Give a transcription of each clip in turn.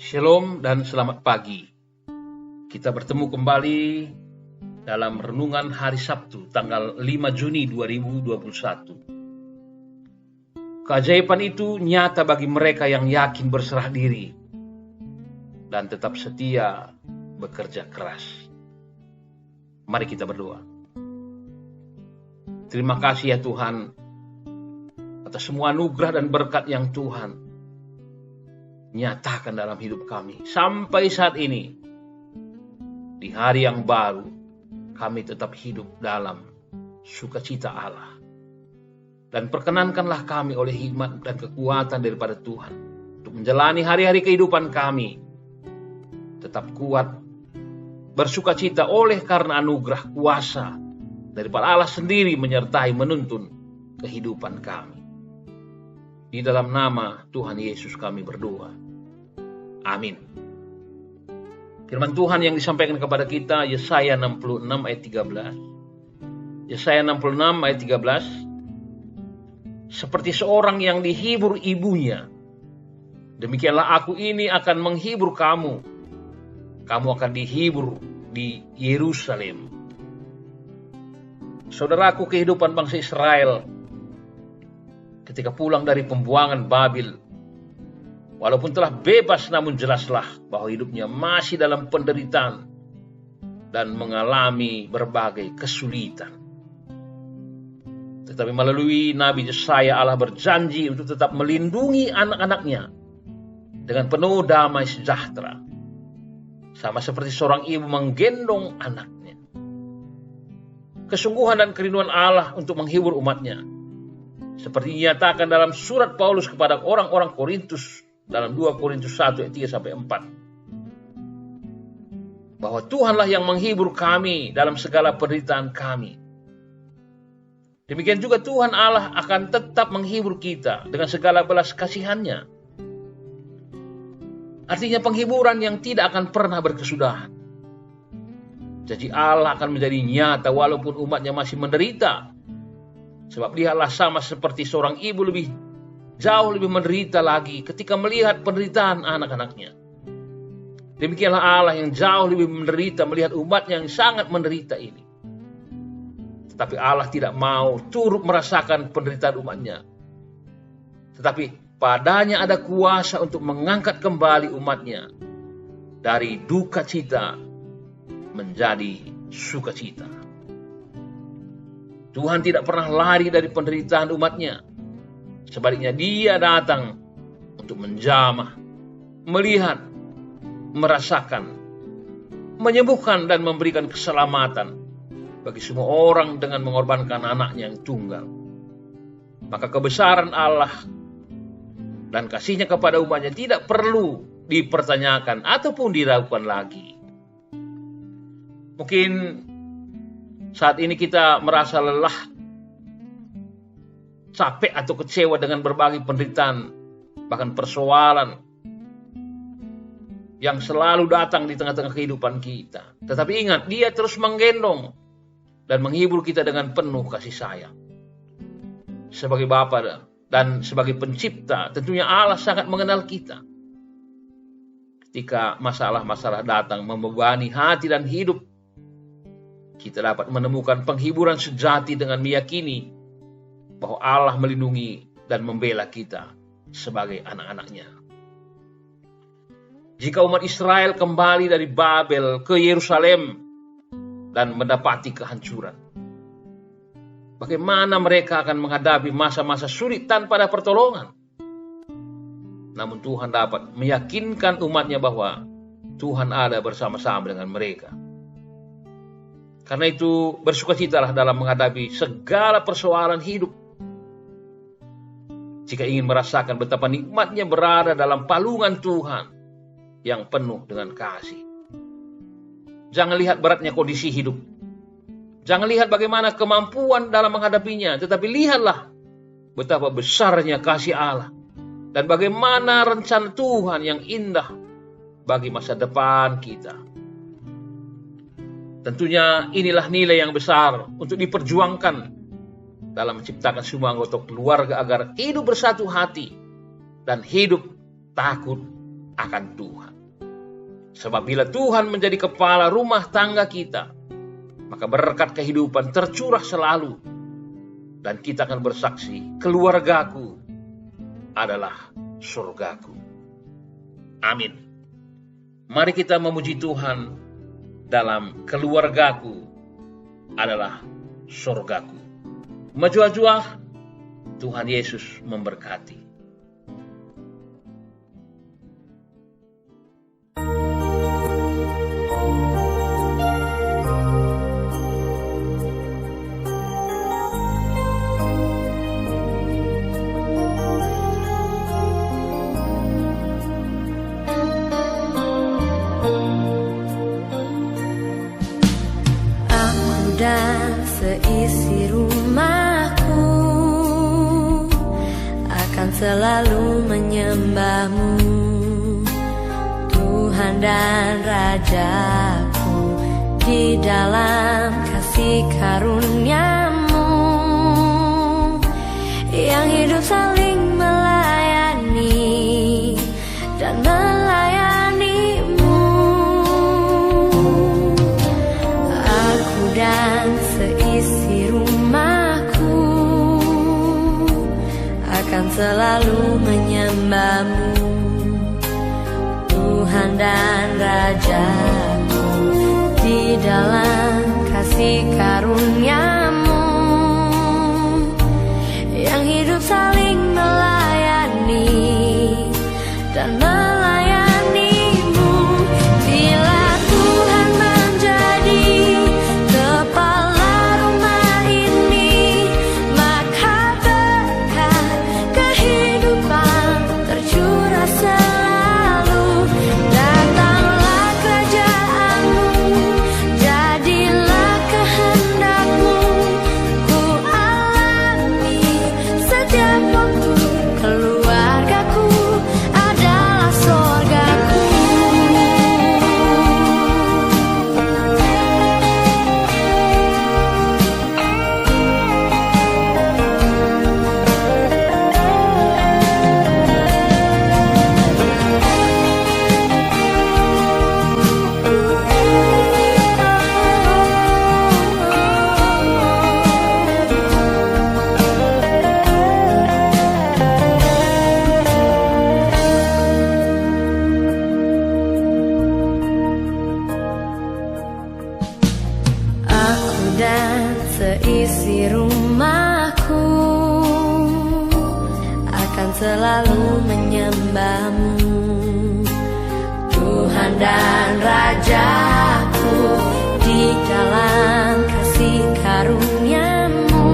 Shalom dan selamat pagi. Kita bertemu kembali dalam renungan hari Sabtu tanggal 5 Juni 2021. Keajaiban itu nyata bagi mereka yang yakin berserah diri dan tetap setia bekerja keras. Mari kita berdoa. Terima kasih ya Tuhan atas semua anugerah dan berkat yang Tuhan nyatakan dalam hidup kami. Sampai saat ini, di hari yang baru, kami tetap hidup dalam sukacita Allah. Dan perkenankanlah kami oleh hikmat dan kekuatan daripada Tuhan untuk menjalani hari-hari kehidupan kami tetap kuat, bersukacita oleh karena anugerah kuasa daripada Allah sendiri menyertai menuntun kehidupan kami. Di dalam nama Tuhan Yesus kami berdoa. Amin. Firman Tuhan yang disampaikan kepada kita, Yesaya 66 ayat 13. Yesaya 66 ayat 13. Seperti seorang yang dihibur ibunya, demikianlah aku ini akan menghibur kamu. Kamu akan dihibur di Yerusalem. Saudaraku, kehidupan bangsa Israel ketika pulang dari pembuangan Babil, walaupun telah bebas, namun jelaslah bahwa hidupnya masih dalam penderitaan dan mengalami berbagai kesulitan. Tetapi melalui Nabi Yesaya, Allah berjanji untuk tetap melindungi anak-anaknya dengan penuh damai sejahtera, sama seperti seorang ibu menggendong anaknya. Kesungguhan dan kerinduan Allah untuk menghibur umatnya, seperti dinyatakan dalam surat Paulus kepada orang-orang Korintus dalam 2 Korintus 1 ayat 3-4. Bahwa Tuhanlah yang menghibur kami dalam segala penderitaan kami. Demikian juga Tuhan Allah akan tetap menghibur kita dengan segala belas kasihannya. Artinya penghiburan yang tidak akan pernah berkesudahan. Jadi Allah akan menjadi nyata walaupun umatnya masih menderita. Sebab lihatlah, sama seperti seorang ibu jauh lebih menderita lagi ketika melihat penderitaan anak-anaknya. Demikianlah Allah yang jauh lebih menderita melihat umatnya yang sangat menderita ini. Tetapi Allah tidak mau turut merasakan penderitaan umatnya. Tetapi padanya ada kuasa untuk mengangkat kembali umatnya dari duka cita menjadi sukacita. Tuhan tidak pernah lari dari penderitaan umatnya. Sebaliknya Dia datang untuk menjamah, melihat, merasakan, menyembuhkan dan memberikan keselamatan bagi semua orang dengan mengorbankan anaknya yang tunggal. Maka kebesaran Allah dan kasih-Nya kepada umatnya tidak perlu dipertanyakan ataupun diragukan lagi. Mungkin saat ini kita merasa lelah, capek atau kecewa dengan berbagai penderitaan, bahkan persoalan yang selalu datang di tengah-tengah kehidupan kita. Tetapi ingat, Dia terus menggendong dan menghibur kita dengan penuh kasih sayang. Sebagai Bapa dan sebagai pencipta, tentunya Allah sangat mengenal kita. Ketika masalah-masalah datang membebani hati dan hidup, kita dapat menemukan penghiburan sejati dengan meyakini bahwa Allah melindungi dan membela kita sebagai anak-anaknya. Jika umat Israel kembali dari Babel ke Yerusalem dan mendapati kehancuran, bagaimana mereka akan menghadapi masa-masa sulit tanpa ada pertolongan? Namun Tuhan dapat meyakinkan umatnya bahwa Tuhan ada bersama-sama dengan mereka. Karena itu bersukacitalah dalam menghadapi segala persoalan hidup. Jika ingin merasakan betapa nikmatnya berada dalam palungan Tuhan yang penuh dengan kasih. Jangan lihat beratnya kondisi hidup. Jangan lihat bagaimana kemampuan dalam menghadapinya. Tetapi lihatlah betapa besarnya kasih Allah. Dan bagaimana rencana Tuhan yang indah bagi masa depan kita. Tentunya inilah nilai yang besar untuk diperjuangkan dalam menciptakan semua anggota keluarga agar hidup bersatu hati dan hidup takut akan Tuhan. Sebab bila Tuhan menjadi kepala rumah tangga kita, maka berkat kehidupan tercurah selalu. Dan kita akan bersaksi, keluargaku adalah surgaku. Amin. Mari kita memuji Tuhan dalam keluargaku adalah surgaku. Majua-jua, Tuhan Yesus memberkati. Dan seisi rumahku akan selalu menyembah-Mu, Tuhan dan Rajaku, di dalam kasih karunia-Mu yang hidup saling melayani dan melayani-Mu. Aku dan seisi rumahku akan selalu menyembah-Mu, Tuhan dan Rajaku, di dalam kasih karunia-Mu yang hidup saling melayani dan melayani-Mu. Bila Tuhan menjadi kepala rumah ini, maka berkat kehidupan tercurah selalu. Datanglah kerajaan-Mu, jadilah kehendak-Mu, ku alami setiap waktu. Keluargaku adalah surgaku. Aku dan seisi rumahku akan selalu menyembah-Mu, Tuhan dan Rajaku, di dalam kasih karunia-Mu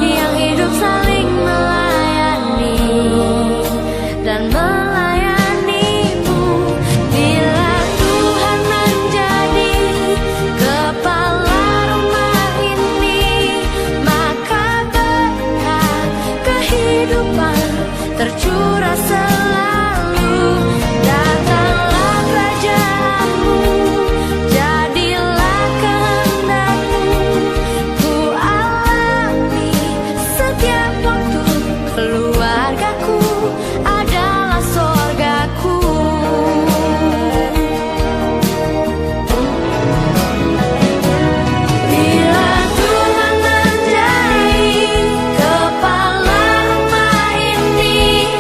yang hidup saling melayani dan melayani-Mu. Bila Tuhan menjadi kepala rumah ini, maka berkat kehidupan tercurah selalu. Datanglah kerajaan-Mu, jadilah kehendak-Mu, ku alami setiap waktu. Keluargaku adalah surgaku. Bila Tuhan menjadi kepala rumah ini,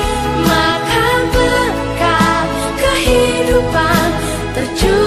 maka berkat kehidupan tercurah